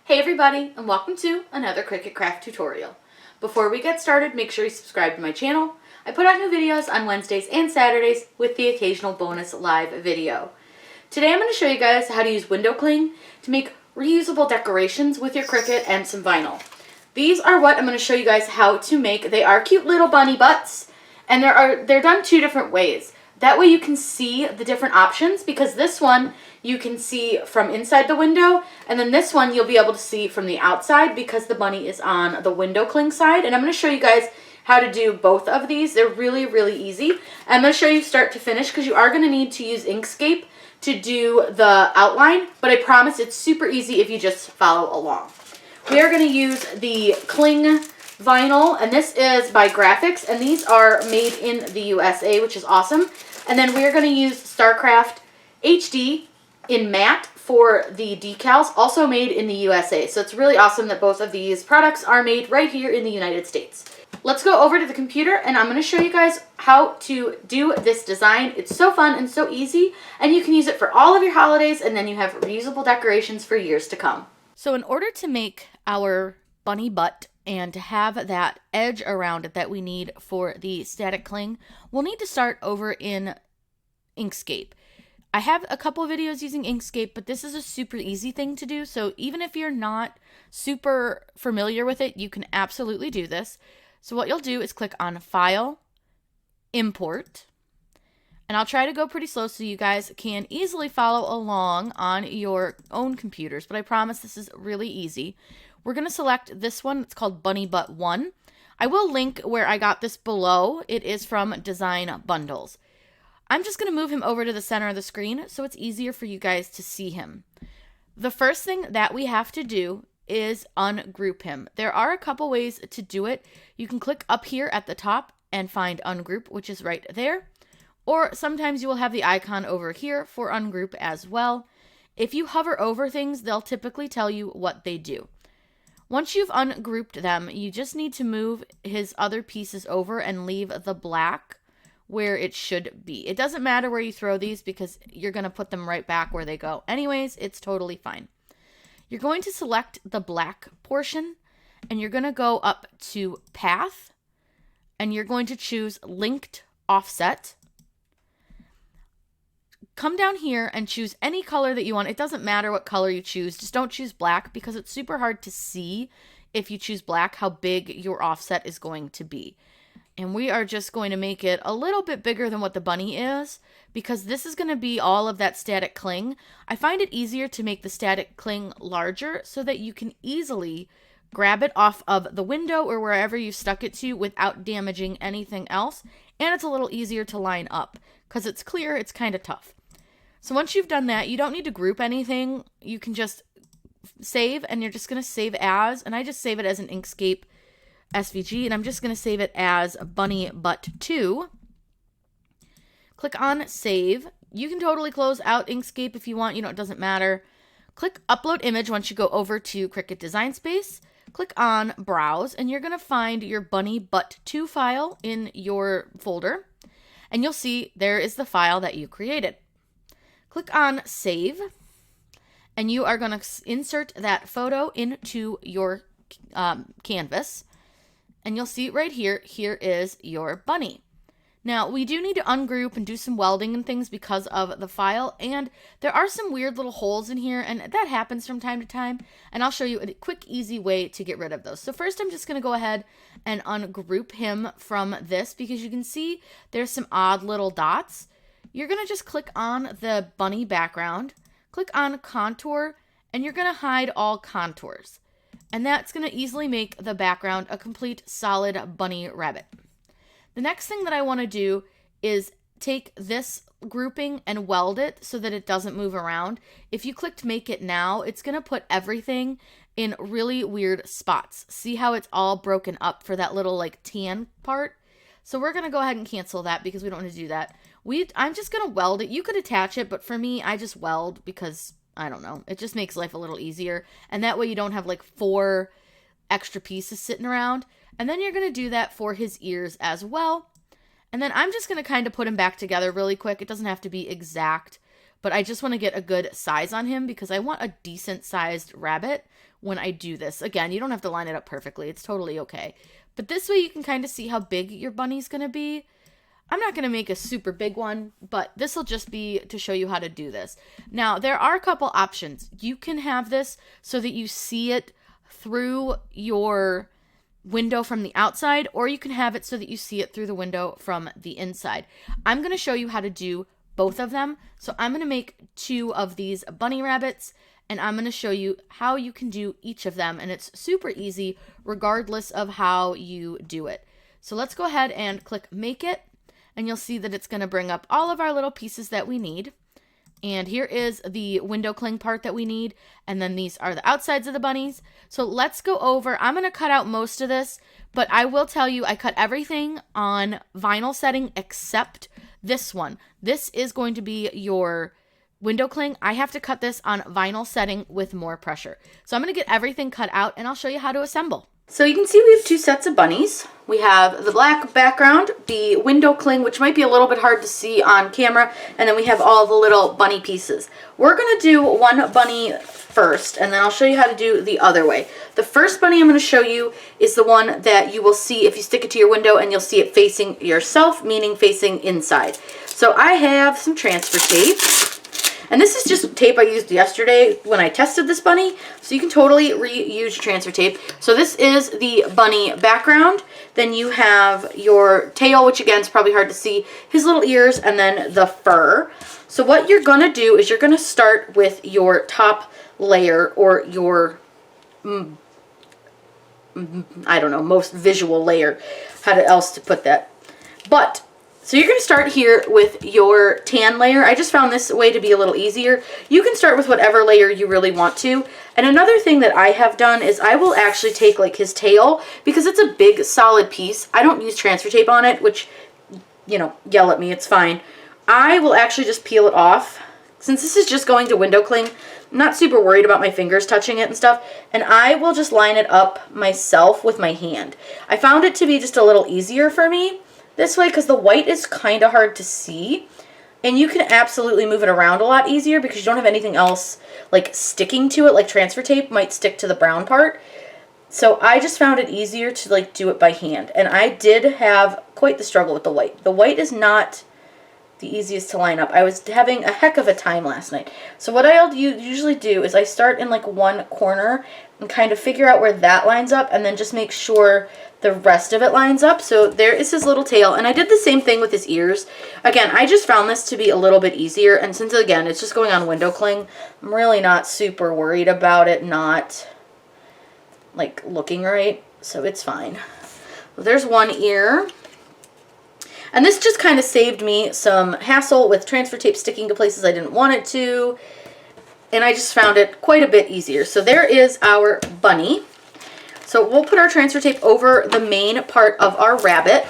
Hey everybody, and welcome to another Cricut craft tutorial. Before we get started, make sure you subscribe to my channel. I put out new videos on Wednesdays and Saturdays with the occasional bonus live video. Today I'm going to show you guys how to use window cling to make reusable decorations with your Cricut and some vinyl. These are what I'm going to show you guys how to make. They are cute little bunny butts, and they're done two different ways. That way you can see the different options, because this one you can see from inside the window, and then this one you'll be able to see from the outside because the bunny is on the window cling side. And I'm going to show you guys how to do both of these. They're really, really easy. I'm going to show you start to finish because you are going to need to use Inkscape to do the outline, but I promise it's super easy if you just follow along. We are going to use the cling vinyl, and this is by Graphics, and these are made in the USA, which is awesome. And then we're going to use StarCraft HD in matte for the decals, also made in the USA. So it's really awesome that both of these products are made right here in the United States. Let's go over to the computer, and I'm going to show you guys how to do this design. It's so fun and so easy, and you can use it for all of your holidays, and then you have reusable decorations for years to come. So in order to make our bunny butt and to have that edge around it that we need for the static cling, we'll need to start over in Inkscape. I have a couple of videos using Inkscape, but this is a super easy thing to do. So even if you're not super familiar with it, you can absolutely do this. So what you'll do is click on File, Import, and I'll try to go pretty slow so you guys can easily follow along on your own computers, but I promise this is really easy. We're going to select this one. It's called Bunny Butt 1. I will link where I got this below. It is from Design Bundles. I'm just going to move him over to the center of the screen so it's easier for you guys to see him. The first thing that we have to do is ungroup him. There are a couple ways to do it. You can click up here at the top and find ungroup, which is right there. Or sometimes you will have the icon over here for ungroup as well. If you hover over things, they'll typically tell you what they do. Once you've ungrouped them, you just need to move his other pieces over and leave the black where it should be. It doesn't matter where you throw these because you're going to put them right back where they go. Anyways, it's totally fine. You're going to select the black portion, and you're going to go up to Path, and you're going to choose Linked Offset. Come down here and choose any color that you want. It doesn't matter what color you choose. Just don't choose black because it's super hard to see if you choose black how big your offset is going to be. And we are just going to make it a little bit bigger than what the bunny is because this is going to be all of that static cling. I find it easier to make the static cling larger so that you can easily grab it off of the window or wherever you stuck it to without damaging anything else. And it's a little easier to line up because it's clear, it's kind of tough. So once you've done that, you don't need to group anything. You can just save, and you're just going to save as, and I just save it as an Inkscape SVG, and I'm just going to save it as Bunny Butt 2. Click on Save. You can totally close out Inkscape if you want. It doesn't matter. Click Upload Image once you go over to Cricut Design Space. Click on Browse, and you're going to find your Bunny Butt 2 file in your folder, and you'll see there is the file that you created. Click on Save, and you are going to insert that photo into your canvas, and you'll see right here, here is your bunny. Now, we do need to ungroup and do some welding and things because of the file, and there are some weird little holes in here, and that happens from time to time, and I'll show you a quick, easy way to get rid of those. So first, I'm just going to go ahead and ungroup him from this because you can see there's some odd little dots. You're going to just click on the bunny background, click on Contour, and you're going to hide all contours. And that's going to easily make the background a complete solid bunny rabbit. The next thing that I want to do is take this grouping and weld it so that it doesn't move around. If you clicked Make It Now, it's going to put everything in really weird spots. See how it's all broken up for that little like tan part? So we're going to go ahead and cancel that because we don't want to do that. I'm just going to weld it. You could attach it, but for me, I just weld because, I don't know, it just makes life a little easier. And that way you don't have like 4 extra pieces sitting around. And then you're going to do that for his ears as well. And then I'm just going to kind of put him back together really quick. It doesn't have to be exact, but I just want to get a good size on him because I want a decent sized rabbit when I do this. Again, you don't have to line it up perfectly. It's totally okay. But this way you can kind of see how big your bunny's going to be. I'm not going to make a super big one, but this will just be to show you how to do this. Now, there are a couple options. You can have this so that you see it through your window from the outside, or you can have it so that you see it through the window from the inside. I'm going to show you how to do both of them. So I'm going to make 2 of these bunny rabbits, and I'm going to show you how you can do each of them, and it's super easy regardless of how you do it. So let's go ahead and click Make It, and you'll see that it's going to bring up all of our little pieces that we need. And here is the window cling part that we need, and then these are the outsides of the bunnies. So let's go over. I'm going to cut out most of this, but I will tell you I cut everything on vinyl setting except this one. This is going to be your window cling. I have to cut this on vinyl setting with more pressure. So I'm going to get everything cut out, and I'll show you how to assemble. So you can see we have 2 sets of bunnies. We have the black background, the window cling, which might be a little bit hard to see on camera, and then we have all the little bunny pieces. We're going to do one bunny first, and then I'll show you how to do the other way. The first bunny I'm going to show you is the one that you will see if you stick it to your window, and you'll see it facing yourself, meaning facing inside. So I have some transfer tape. And this is just tape I used yesterday when I tested this bunny, so you can totally reuse transfer tape. So this is the bunny background. Then you have your tail, which again is probably hard to see, his little ears, and then the fur. So what you're going to do is you're going to start with your top layer, or your, I don't know, most visual layer, how else to put that. But so you're going to start here with your tan layer. I just found this way to be a little easier. You can start with whatever layer you really want to. And another thing that I have done is I will actually take like his tail, because it's a big solid piece. I don't use transfer tape on it, which, you know, yell at me, it's fine. I will actually just peel it off. Since this is just going to window cling, I'm not super worried about my fingers touching it and stuff. And I will just line it up myself with my hand. I found it to be just a little easier for me this way, because the white is kind of hard to see, and you can absolutely move it around a lot easier because you don't have anything else like sticking to it, like transfer tape might stick to the brown part. So I just found it easier to like do it by hand, and I did have quite the struggle with the white. The white is not the easiest to line up. I was having a heck of a time last night. So what I'll usually do is I start in like one corner and kind of figure out where that lines up, and then just make sure the rest of it lines up. So there is his little tail, and I did the same thing with his ears. Again, I just found this to be a little bit easier, and since again it's just going on window cling, I'm really not super worried about it not like looking right, so it's fine. Well, there's one ear. And this just kind of saved me some hassle with transfer tape sticking to places I didn't want it to. And I just found it quite a bit easier. So there is our bunny. So we'll put our transfer tape over the main part of our rabbit.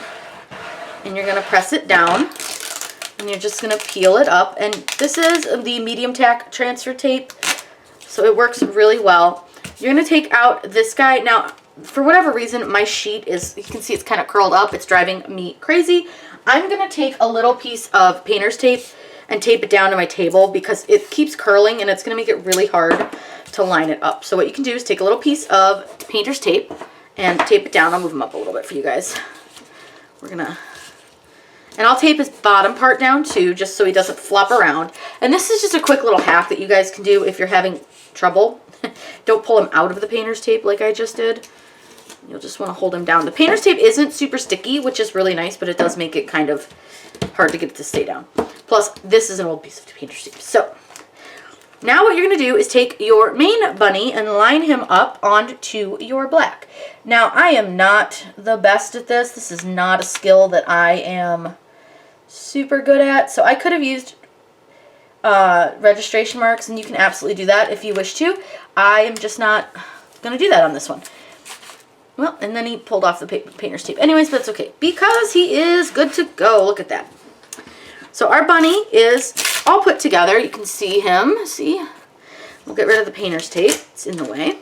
And you're going to press it down. And you're just going to peel it up. And this is the medium tack transfer tape. So it works really well. You're going to take out this guy. Now, for whatever reason, my sheet is, you can see it's kind of curled up. It's driving me crazy. I'm going to take a little piece of painter's tape and tape it down to my table because it keeps curling and it's going to make it really hard to line it up. So what you can do is take a little piece of painter's tape and tape it down. I'll move them up a little bit for you guys. We're going to, and I'll tape his bottom part down too, just so he doesn't flop around. And this is just a quick little hack that you guys can do if you're having trouble. Don't pull him out of the painter's tape like I just did. You'll just want to hold him down. The painter's tape isn't super sticky, which is really nice, but it does make it kind of hard to get it to stay down. Plus, this is an old piece of painter's tape. So, now what you're going to do is take your main bunny and line him up onto your black. Now, I am not the best at this. This is not a skill that I am super good at. So, I could have used registration marks, and you can absolutely do that if you wish to. I am just not going to do that on this one. Well, and then he pulled off the painter's tape. Anyways, but it's okay because he is good to go. Look at that. So our bunny is all put together. You can see him. See? We'll get rid of the painter's tape. It's in the way.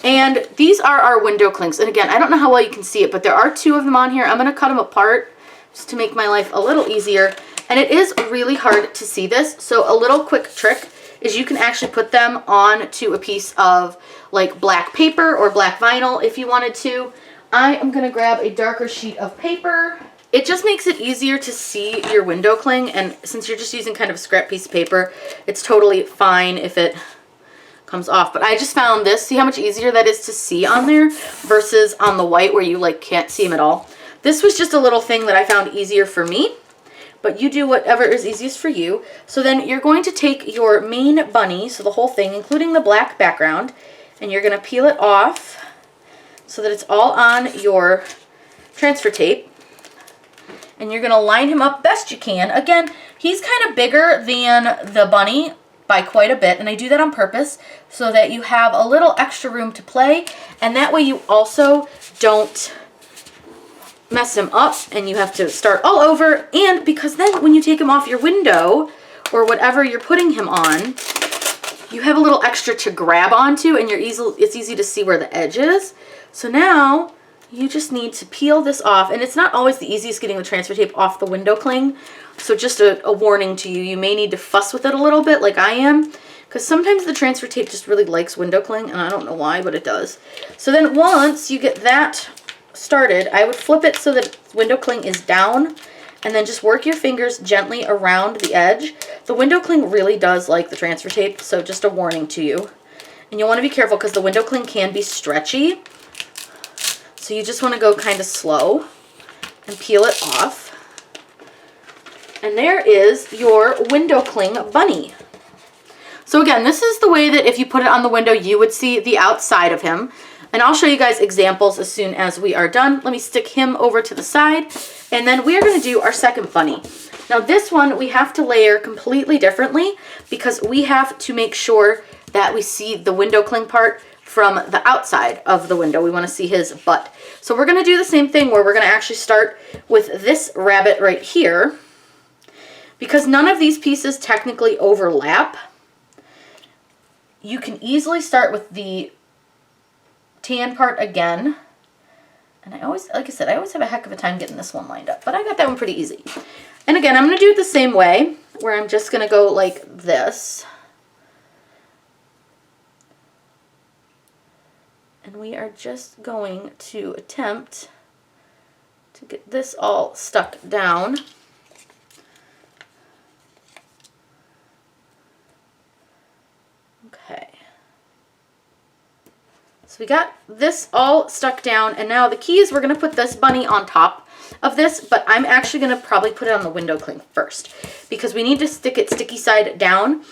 And these are our window clings. And again, I don't know how well you can see it, but there are 2 of them on here. I'm going to cut them apart just to make my life a little easier. And it is really hard to see this. So a little quick trick is you can actually put them onto a piece of like black paper or black vinyl if you wanted to. I am gonna grab a darker sheet of paper. It just makes it easier to see your window cling, and since you're just using kind of a scrap piece of paper, it's totally fine if it comes off. But I just found this, see how much easier that is to see on there versus on the white where you like can't see them at all. This was just a little thing that I found easier for me, but you do whatever is easiest for you. So then you're going to take your main bunny, so the whole thing, including the black background, and you're gonna peel it off so that it's all on your transfer tape. And you're gonna line him up best you can. Again, he's kind of bigger than the bunny by quite a bit, and I do that on purpose so that you have a little extra room to play, and that way you also don't mess him up and you have to start all over. And because then when you take him off your window or whatever you're putting him on, you have a little extra to grab onto, and it's easy to see where the edge is. So now you just need to peel this off, and it's not always the easiest getting the transfer tape off the window cling. So just a warning to you, you may need to fuss with it a little bit like I am, because sometimes the transfer tape just really likes window cling, and I don't know why, but it does. So then once you get that started, I would flip it so that window cling is down, and then just work your fingers gently around the edge. The window cling really does like the transfer tape, so just a warning to you. And you'll want to be careful because the window cling can be stretchy. So you just want to go kind of slow and peel it off. And there is your window cling bunny. So again, this is the way that if you put it on the window, you would see the outside of him. And I'll show you guys examples as soon as we are done. Let me stick him over to the side. And then we are going to do our second bunny. Now this one we have to layer completely differently because we have to make sure that we see the window cling part from the outside of the window. We want to see his butt. So we're going to do the same thing where we're going to actually start with this rabbit right here. Because none of these pieces technically overlap, you can easily start with the tan part again. And I always, like I said, I always have a heck of a time getting this one lined up, but I got that one pretty easy. And again, I'm going to do it the same way, where I'm just going to go like this. And we are just going to attempt to get this all stuck down. Okay. So we got this all stuck down, and now the key is we're going to put this bunny on top of this, but I'm actually going to probably put it on the window cling first because we need to stick it sticky side down.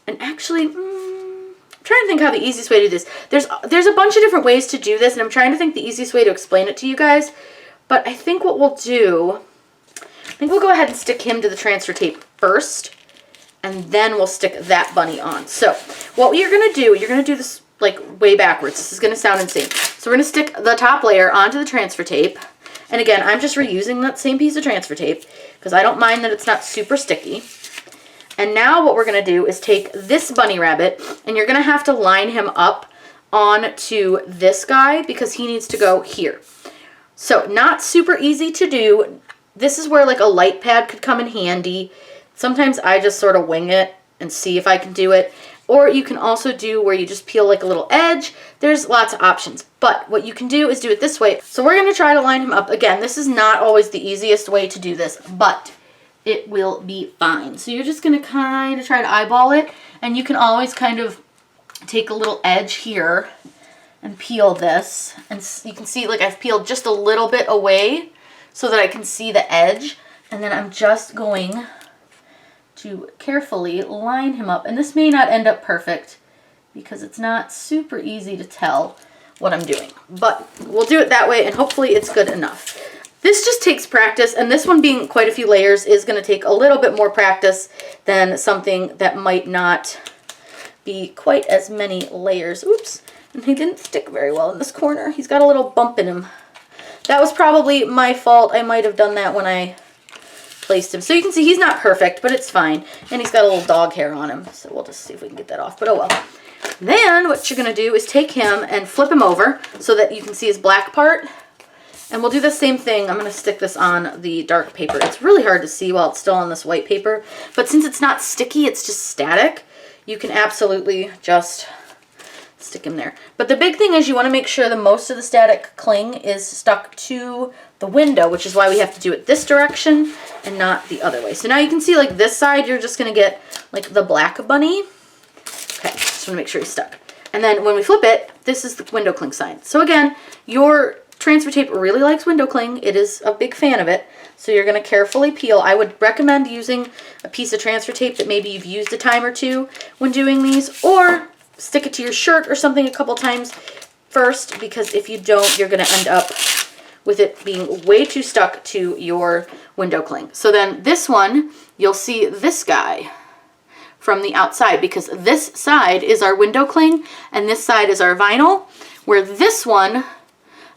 And actually, I'm trying to think how the easiest way to do this. There's a bunch of different ways to do this, and I'm trying to think the easiest way to explain it to you guys. But I think what we'll do, I think we'll go ahead and stick him to the transfer tape first, and then we'll stick that bunny on. So what you're going to do, you're going to do this like way backwards. This is going to sound insane. So we're going to stick the top layer onto the transfer tape. And again, I'm just reusing that same piece of transfer tape because I don't mind that it's not super sticky. And now what we're going to do is take this bunny rabbit, and you're going to have to line him up onto this guy because he needs to go here. So not super easy to do. This is where like a light pad could come in handy. Sometimes I just sort of wing it and see if I can do it. Or you can also do where you just peel like a little edge. There's lots of options. But what you can do is do it this way. So we're going to try to line him up. Again, this is not always the easiest way to do this, but it will be fine. So you're just going to kind of try to eyeball it, and you can always kind of take a little edge here and peel this. And you can see like I've peeled just a little bit away so that I can see the edge. And then I'm just going to carefully line him up. And this may not end up perfect because it's not super easy to tell what I'm doing. But we'll do it that way, and hopefully it's good enough. This just takes practice, and this one being quite a few layers is going to take a little bit more practice than something that might not be quite as many layers. Oops, and he didn't stick very well in this corner. He's got a little bump in him. That was probably my fault. I might have done that when I placed him. So you can see he's not perfect, but it's fine. And he's got a little dog hair on him, so we'll just see if we can get that off, but oh well. Then what you're going to do is take him and flip him over so that you can see his black part. And we'll do the same thing. I'm going to stick this on the dark paper. It's really hard to see while it's still on this white paper. But since it's not sticky, it's just static, you can absolutely just stick them there. But the big thing is you want to make sure the most of the static cling is stuck to the window, which is why we have to do it this direction and not the other way. So now you can see like this side, you're just going to get like the black bunny. Okay, just want to make sure he's stuck. And then when we flip it, this is the window cling side. So again, your transfer tape really likes window cling. It is a big fan of it. So you're going to carefully peel. I would recommend using a piece of transfer tape that maybe you've used a time or two when doing these, or stick it to your shirt or something a couple times first, because if you don't, you're going to end up with it being way too stuck to your window cling. So then this one, you'll see this guy from the outside, because this side is our window cling and this side is our vinyl, where this one,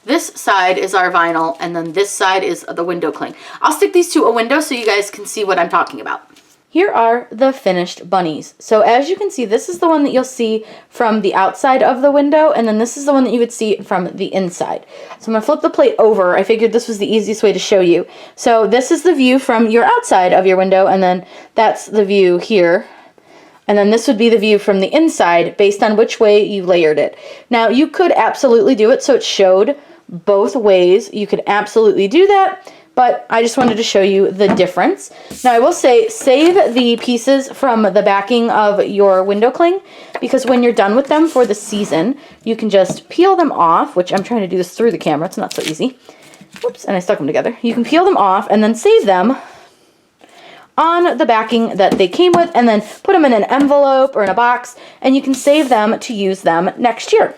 this side is our vinyl and then this side is the window cling. I'll stick these to a window so you guys can see what I'm talking about. Here are the finished bunnies. So as you can see, this is the one that you'll see from the outside of the window, and then this is the one that you would see from the inside. So I'm gonna flip the plate over. I figured this was the easiest way to show you. So this is the view from your outside of your window, and then that's the view here. And then this would be the view from the inside based on which way you layered it. Now you could absolutely do it so it showed both ways. You could absolutely do that, but I just wanted to show you the difference. Now I will say, save the pieces from the backing of your window cling, because when you're done with them for the season, you can just peel them off, which I'm trying to do this through the camera. It's not so easy. Whoops, and I stuck them together. You can peel them off and then save them on the backing that they came with, and then put them in an envelope or in a box, and you can save them to use them next year.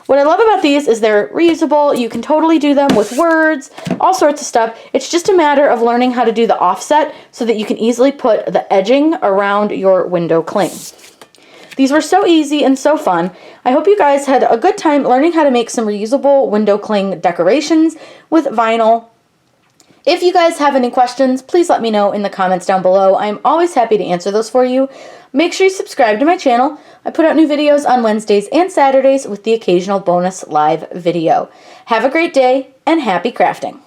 What I love about these is they're reusable. You can totally do them with words, all sorts of stuff. It's just a matter of learning how to do the offset so that you can easily put the edging around your window cling. These were so easy and so fun. I hope you guys had a good time learning how to make some reusable window cling decorations with vinyl. If you guys have any questions, please let me know in the comments down below. I'm always happy to answer those for you. Make sure you subscribe to my channel. I put out new videos on Wednesdays and Saturdays with the occasional bonus live video. Have a great day and happy crafting.